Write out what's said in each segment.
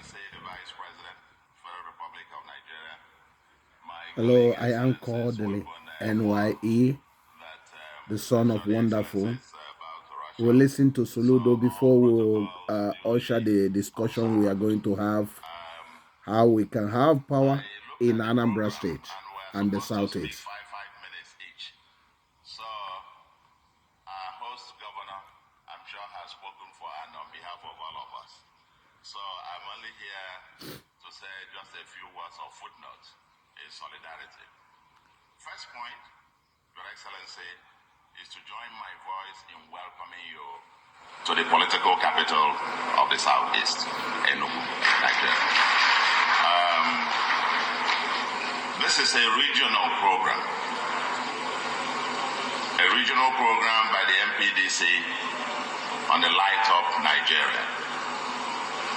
Excellency, the Vice President, Federal Republic of Nigeria. Hello, I am Kodili-nye, the son of Wonderful. We'll listen to Soludo before we usher the discussion we are going to have, how we can have power in Anambra State and the Southeast. 5 minutes each. So, our host governor, I'm sure, has spoken for and on behalf of all of us. So, I'm only here to say just a few words of footnotes in solidarity. First point, Your Excellency, is to join my voice in welcoming you to the political capital of the Southeast, Enugu, Nigeria. This is a regional program by the MPDC on the Light Up Nigeria.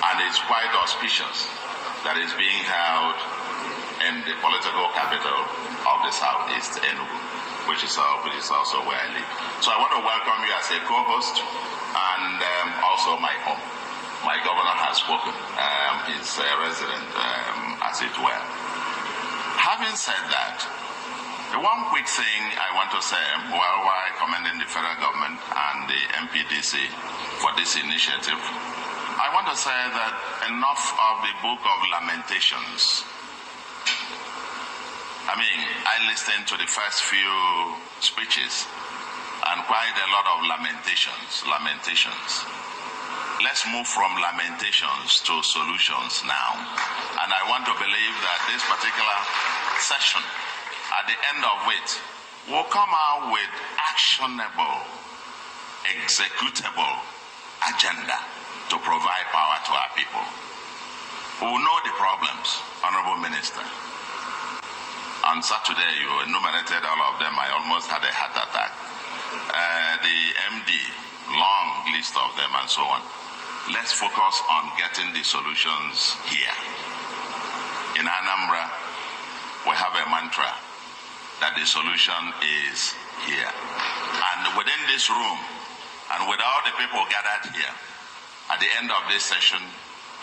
And it's quite auspicious that it's being held in the political capital of the Southeast, Enugu, which is also where I live. So I want to welcome you as a co-host and also my home. My governor has spoken, he's a resident, as it were. Having said that, the one quick thing I want to say, while commending the federal government and the MPDC for this initiative, I want to say that enough of the book of lamentations. I mean, I listened to the first few speeches and quite a lot of lamentations. Let's move from lamentations to solutions now. And I want to believe that this particular session, at the end of it, will come out with actionable, executable agenda to provide power to our people. We will know the problems, Honorable Minister. On Saturday, you enumerated all of them. I almost had a heart attack. The MD, long list of them and so on. Let's focus on getting the solutions here. In Anambra, we have a mantra that the solution is here. And within this room, and with all the people gathered here, at the end of this session,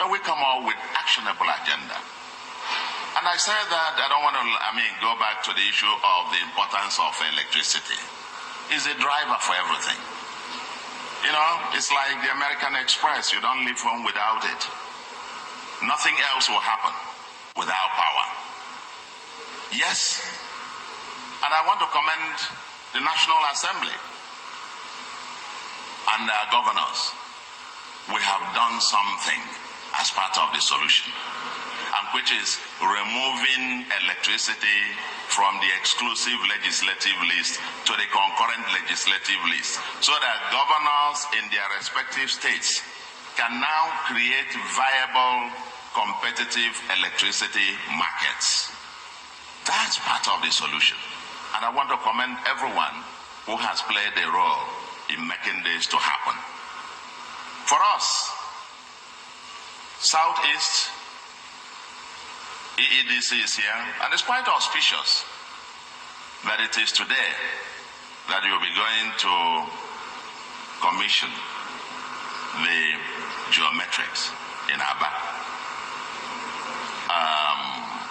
when we come out with actionable agenda. And I said that I don't want to, go back to the issue of the importance of electricity. It's a driver for everything. You know, it's like the American Express. You don't leave home without it. Nothing else will happen without power. Yes. And I want to commend the National Assembly and our governors. We have done something as part of the solution, and which is removing electricity from the exclusive legislative list to the concurrent legislative list, so that governors in their respective states can now create viable, competitive electricity markets. That's part of the solution. And I want to commend everyone who has played a role in making this to happen. For us, Southeast, EEDC is here, and it's quite auspicious that it is today that you'll be going to commission the geometrics in Aba,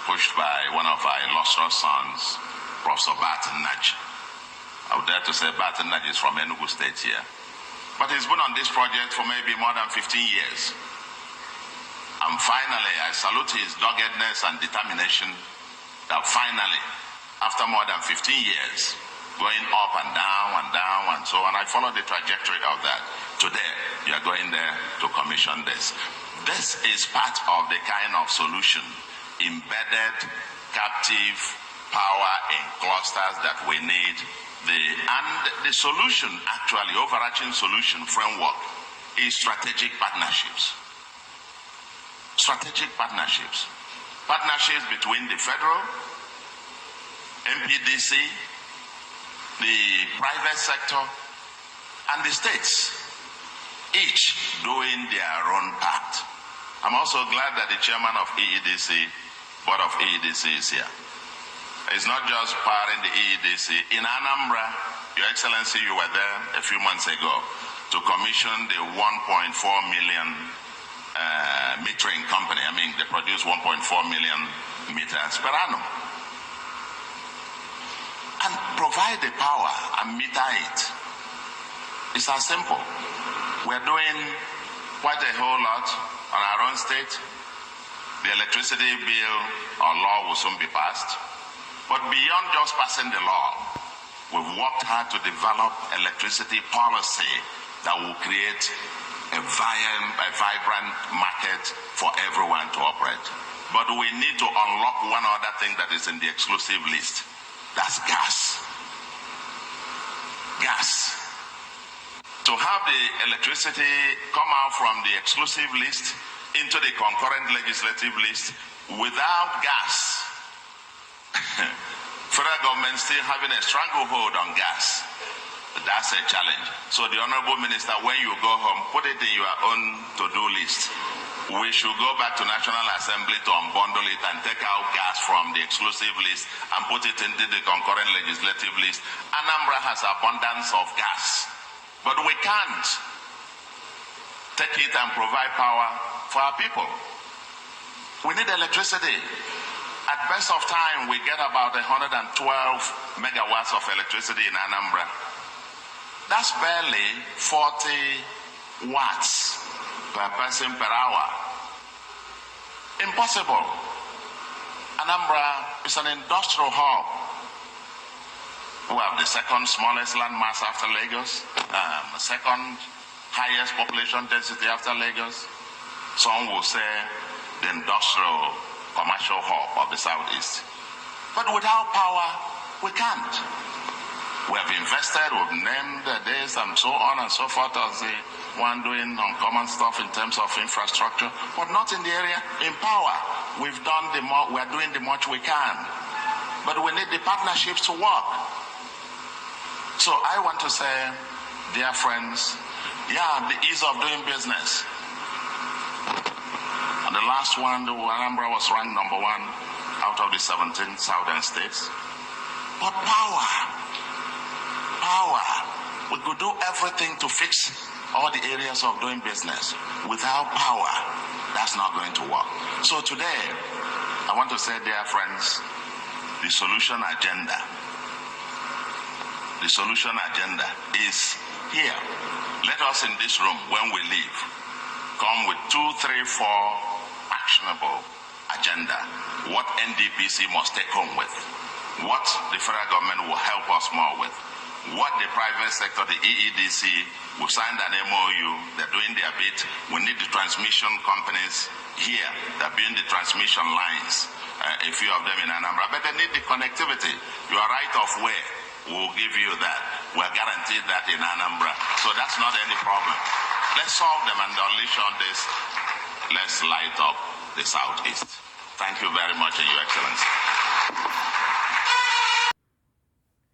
pushed by one of our illustrious sons, Professor Barton Nudge. I would dare to say Barton Nudge is from Enugu State here. But he's been on this project for maybe more than 15 years. And finally, I salute his doggedness and determination that finally, after more than 15 years, going up and down and so on, I follow the trajectory of that. Today, you're going there to commission this. This is part of the kind of solution, embedded, captive power in clusters that we need. The solution, actually, overarching solution framework is strategic partnerships. Strategic partnerships. Partnerships between the federal, MPDC, the private sector, and the states, each doing their own part. I'm also glad that the chairman of EEDC, board of EEDC is here. It's not just powering the EEDC. In Anambra, Your Excellency, you were there a few months ago to commission the 1.4 million metering company. I mean, they produce 1.4 million meters per annum. And provide the power and meter it. It's as simple. We're doing quite a whole lot on our own state. The electricity bill or law will soon be passed. But beyond just passing the law, we've worked hard to develop electricity policy that will create a vibrant market for everyone to operate. But we need to unlock one other thing that is in the exclusive list. That's gas. Gas. To have the electricity come out from the exclusive list into the concurrent legislative list without gas. Federal government still having a stranglehold on gas. That's a challenge. So the Honorable Minister, when you go home, put it in your own to-do list. We should go back to National Assembly to unbundle it and take out gas from the exclusive list and put it into the concurrent legislative list. Anambra has abundance of gas, but we can't take it and provide power for our people. We need electricity. At best of time, we get about 112 megawatts of electricity in Anambra. That's barely 40 watts per person per hour. Impossible. Anambra is an industrial hub. We have the second smallest landmass after Lagos, second highest population density after Lagos. Some will say the industrial commercial hub of the Southeast. But without power, we can't. We have invested, we've named this and so on and so forth as the one doing uncommon stuff in terms of infrastructure, but not in the area in power. We're doing the much we can, but we need the partnerships to work. So I want to say, dear friends, the ease of doing business. And the last one, Anambra was ranked number 1 out of the 17 southern states. But power. We could do everything to fix all the areas of doing business. Without power, that's not going to work. So today, I want to say, dear friends, the solution agenda is here. Let us in this room, when we leave, come with 2, 3, 4 actionable agenda. What NDPC must take home with. What the federal government will help us more with. What the private sector, the EEDC, we've signed an MOU, they're doing their bit. We need the transmission companies here, they're building the transmission lines, a few of them in Anambra, but they need the connectivity. Your right of way, we'll give you that. We're guaranteed that in Anambra. So that's not any problem. Let's solve them and unleash on this. Let's light up the Southeast. Thank you very much, Your Excellency.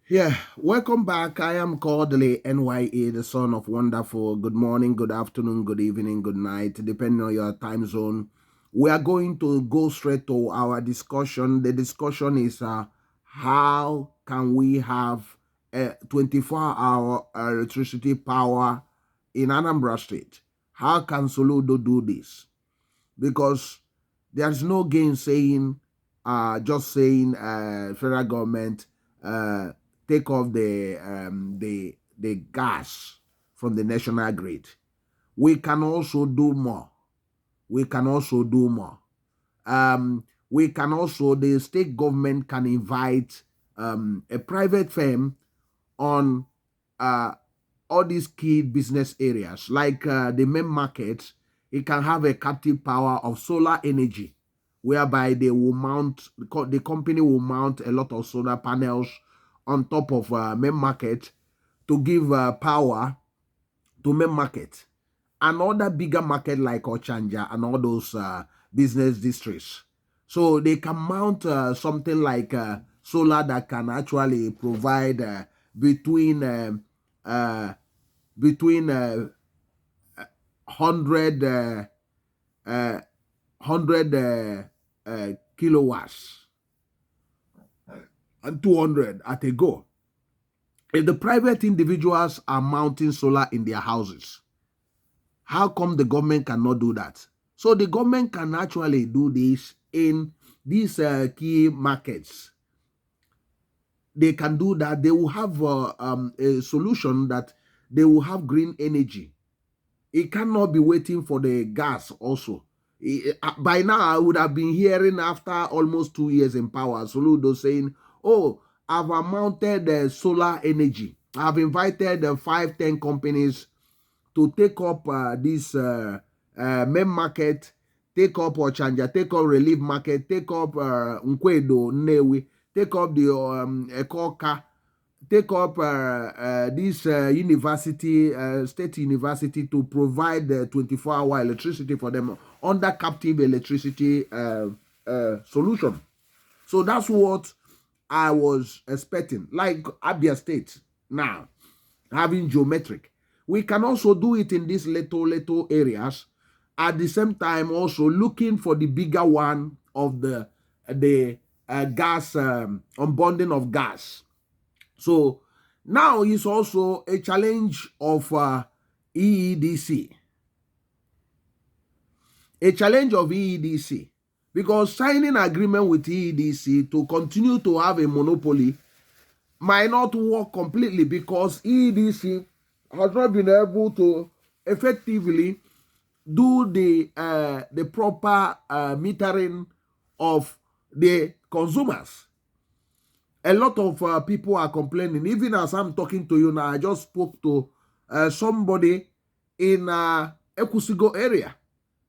Yeah, welcome back. I am Kodili-nye, the son of wonderful. Good morning, good afternoon, good evening, good night, depending on your time zone. We are going to go straight to our discussion. The discussion is how can we have a 24-hour electricity power in Anambra State? How can Soludo do this? Because there's no gainsaying, just saying federal government take off the gas from the national grid. We can also do more. The state government can invite a private firm on all these key business areas, like the main market. It can have a captive power of solar energy, whereby they will mount, the company will mount a lot of solar panels on top of main market to give power to main market and other bigger market like Ochanja and all those business districts. So they can mount something like solar that can actually provide between 100 kilowatts and 200 at a go. If the private individuals are mounting solar in their houses, how come the government cannot do that? So the government can actually do this in these key markets. They can do that. They will have a solution that they will have green energy. It cannot be waiting for the gas also. By now, I would have been hearing after almost 2 years in power, Soludo saying, oh, I've mounted solar energy. I've invited 5-10 companies to take up this main market, take up Ochanja, take up Relief Market, take up Nkwedo, Nnewi, take up the Ekoka, take up this university, state university, to provide 24-hour electricity for them under captive electricity solution. So that's what I was expecting. Like Abia State now, having geometric. We can also do it in these little areas. At the same time, also looking for the bigger one of the gas, unbonding of gas. So now is also a challenge of EEDC. A challenge of EEDC. Because signing agreement with EEDC to continue to have a monopoly might not work completely, because EEDC has not been able to effectively do the proper metering of the consumers. A lot of people are complaining. Even as I'm talking to you now, I just spoke to somebody in Ekusigo area,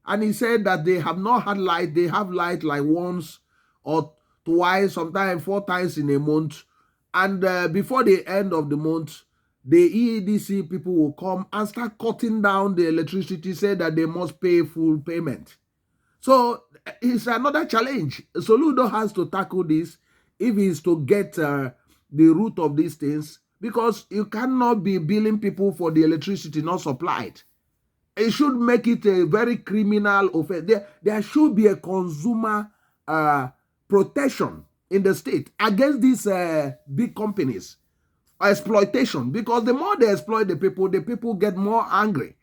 and he said that they have not had light. They have light like once or twice, sometimes 4 times in a month. And before the end of the month, the EEDC people will come and start cutting down the electricity, say that they must pay full payment. So it's another challenge. Soludo has to tackle this if he is to get the root of these things, because you cannot be billing people for the electricity not supplied. It should make it a very criminal offense. There should be a consumer protection in the state against these big companies. Exploitation, because the more they exploit the people get more angry.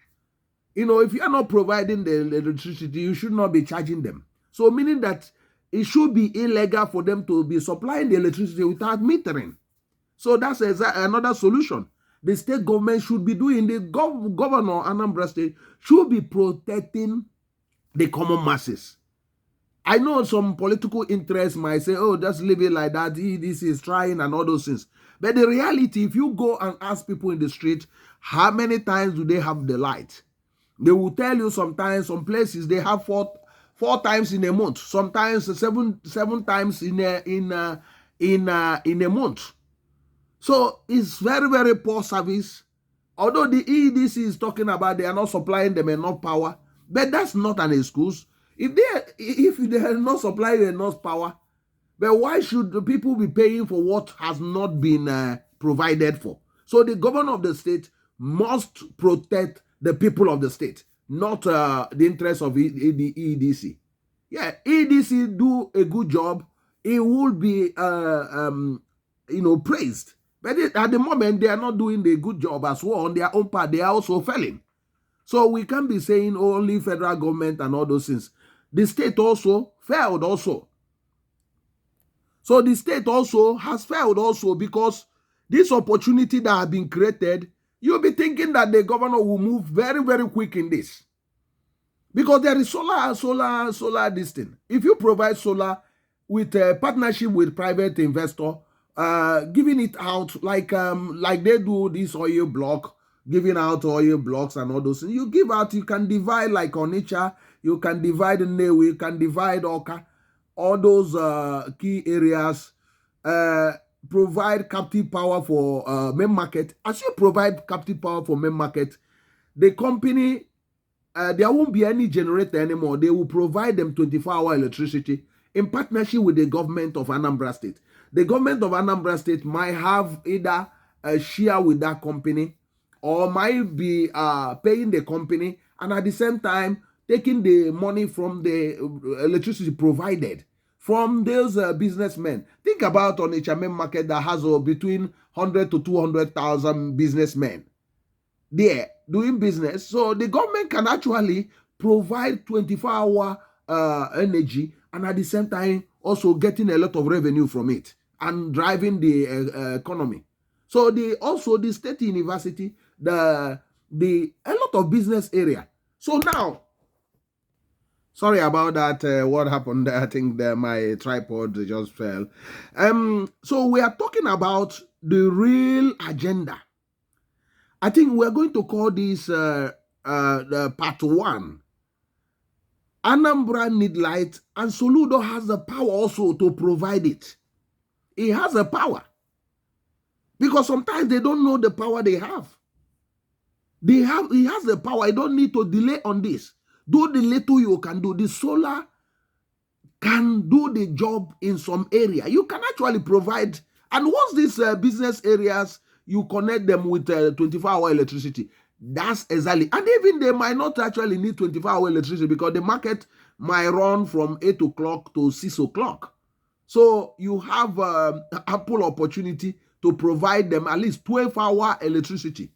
You know, if you are not providing the electricity, you should not be charging them. So meaning that it should be illegal for them to be supplying the electricity without metering. So that's another solution. The state government should be doing, the governor Anambra State should be protecting the common masses. I know some political interests might say, oh, just leave it like that, this is trying and all those things. But the reality, if you go and ask people in the street, how many times do they have the light? They will tell you sometimes, some places they have four times in a month, sometimes seven times in a month. So it's very, very poor service. Although the EEDC is talking about they are not supplying them enough power, but that's not an excuse. If they are not supplying enough power, but why should the people be paying for what has not been provided for? So the governor of the state must protect the people of the state, not the interests of the EEDC. Yeah, EEDC do a good job. It will be praised. But at the moment, they are not doing the good job as well. On their own part, they are also failing. So we can't be saying only federal government and all those things. The state also failed also. So the state also has failed also, because this opportunity that has been created, you'll be thinking that the governor will move very, very quick in this. Because there is solar this thing. If you provide solar with a partnership with private investor, giving it out like they do this oil block, giving out oil blocks and all those things. You give out, you can divide like Onitsha, you can divide Nnewi, you can divide Oka, all those key areas. Provide captive power for main market. As you provide captive power for main market, the company, there won't be any generator anymore. They will provide them 24-hour electricity in partnership with the government of Anambra State. The government of Anambra State might have either a share with that company, or might be paying the company, and at the same time taking the money from the electricity provided from those businessmen. Think about Onitsha main market that has between 100 to 200,000 businessmen there doing business. So the government can actually provide 24-hour energy, and at the same time also getting a lot of revenue from it and driving the economy. So the state university, a lot of business area. So now, sorry about that. What happened? I think that my tripod just fell. So we are talking about the real agenda. I think we're going to call this the part 1. Anambra need light, and Soludo has the power also to provide it. He has the power. Because sometimes they don't know the power they have. He has the power. I don't need to delay on this. Do the little you can do. The solar can do the job in some area. You can actually provide, and once these business areas, you connect them with 24-hour electricity. That's exactly, and even they might not actually need 24-hour electricity because the market might run from 8 o'clock to 6 o'clock. So you have ample opportunity to provide them at least 12-hour electricity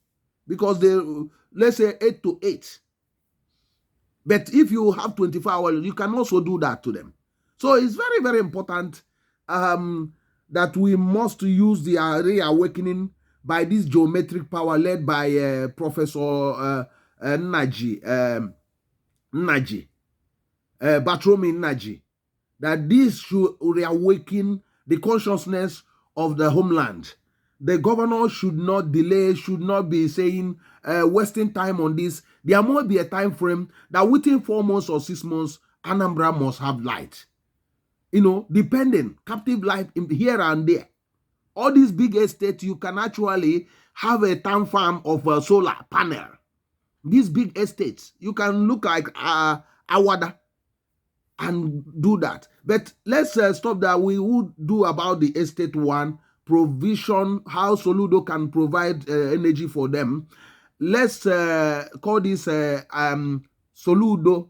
because they, let's say 8 to 8. But if you have 24 hours, you can also do that to them. So it's very, very important that we must use the reawakening by this geometric power led by Professor Naji, Batromi Naji, that this should reawaken the consciousness of the homeland. The governor should not delay, should not be saying, wasting time on this. There must be a time frame that within 4 months or 6 months, Anambra must have light. Depending, captive light here and there. All these big estates, you can actually have a town farm of a solar panel. These big estates, you can look like Awada and do that. But let's stop that. We would do about the estate one, provision, how Soludo can provide energy for them. Let's call this Soludo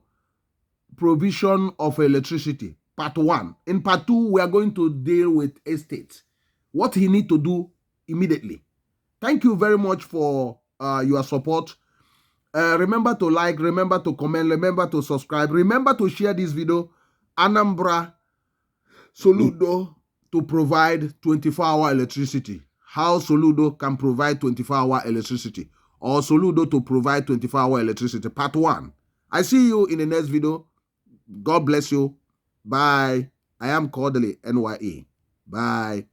provision of electricity, part 1. In part 2, we are going to deal with estate. What he need to do immediately. Thank you very much for your support. Remember to like, remember to comment, remember to subscribe, remember to share this video. Anambra Soludo to provide 24-hour electricity. How Soludo can provide 24-hour electricity, or Soludo to provide 24-hour electricity, part 1. I see you in the next video. God bless you. Bye. I am Kodili-nye. Bye.